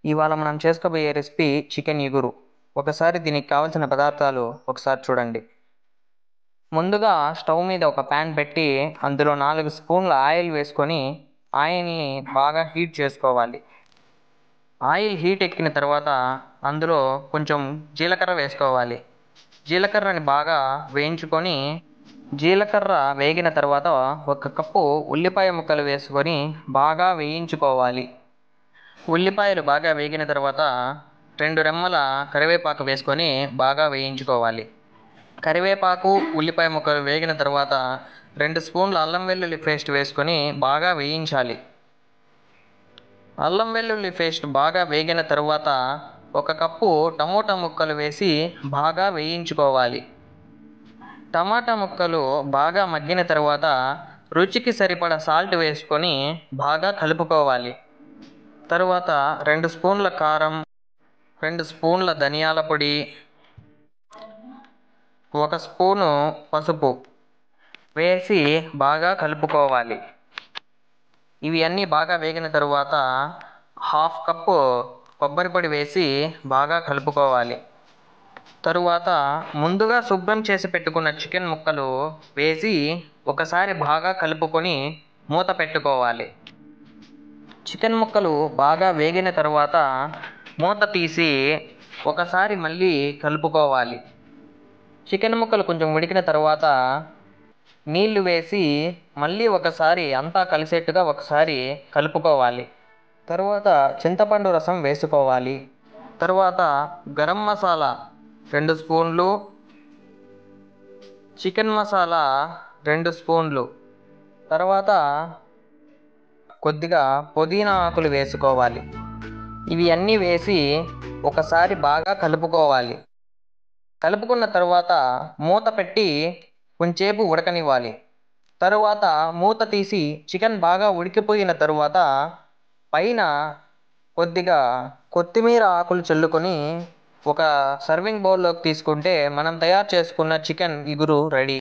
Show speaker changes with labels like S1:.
S1: ఇవాళ మనం చేసుకోబోయే రెసిపీ చికెన్ ఇగురు. ఒకసారి దీనికి కావాల్సిన పదార్థాలు ఒకసారి చూడండి. ముందుగా స్టవ్ మీద ఒక ప్యాన్ పెట్టి అందులో 4 స్పూన్ల ఆయిల్ వేసుకొని ఆయిల్ని బాగా హీట్ చేసుకోవాలి. ఆయిల్ హీట్ ఎక్కిన తర్వాత అందులో కొంచెం జీలకర్ర వేసుకోవాలి. జీలకర్రని బాగా వేయించుకొని జీలకర్ర వేగిన తర్వాత 1 కప్పు ఉల్లిపాయ ముక్కలు వేసుకొని బాగా వేయించుకోవాలి. ఉల్లిపాయలు బాగా వేగిన తర్వాత 2 రెమ్మల కరివేపాకు వేసుకొని బాగా వేయించుకోవాలి. కరివేపాకు ఉల్లిపాయ ముక్కలు వేగిన తర్వాత 2 స్పూన్ల అల్లం వెల్లుల్లి పేస్ట్ వేసుకొని బాగా వేయించాలి. అల్లం వెల్లుల్లి పేస్ట్ బాగా వేగిన తర్వాత 1 కప్పు టమోటా ముక్కలు వేసి బాగా వేయించుకోవాలి. టమాటా ముక్కలు బాగా మగ్గిన తర్వాత రుచికి సరిపడా సాల్ట్ వేసుకొని బాగా కలుపుకోవాలి. తరువాత 2 స్పూన్ల కారం, 2 స్పూన్ల ధనియాల పొడి, 1 స్పూను పసుపు వేసి బాగా కలుపుకోవాలి. ఇవి అన్నీ బాగా వేగిన తరువాత 1/2 కప్పు కొబ్బరి పొడి వేసి బాగా కలుపుకోవాలి. తరువాత ముందుగా శుభ్రం చేసి పెట్టుకున్న చికెన్ ముక్కలు వేసి ఒకసారి బాగా కలుపుకొని మూత పెట్టుకోవాలి. చికెన్ ముక్కలు బాగా వేగిన తర్వాత మూత తీసి ఒకసారి మళ్ళీ కలుపుకోవాలి. చికెన్ ముక్కలు కొంచెం ఉడికిన తర్వాత నీళ్లు వేసి మళ్ళీ ఒకసారి అంతా కలిసేట్టుగా ఒకసారి కలుపుకోవాలి. తరువాత చింతపండు రసం వేసుకోవాలి. తరువాత గరం మసాలా 2 స్పూన్లు, చికెన్ మసాలా 2 స్పూన్లు, తర్వాత కొద్దిగా పుదీనా ఆకులు వేసుకోవాలి. ఇవి అన్నీ వేసి ఒకసారి బాగా కలుపుకోవాలి. కలుపుకున్న తర్వాత మూత పెట్టి కొంచెంసేపు ఉడకనివ్వాలి. తరువాత మూత తీసి చికెన్ బాగా ఉడికిపోయిన తరువాత పైన కొద్దిగా కొత్తిమీర ఆకులు చల్లుకొని ఒక సర్వింగ్ బౌల్లోకి తీసుకుంటే మనం తయారు చేసుకున్న చికెన్ ఇగురు రెడీ.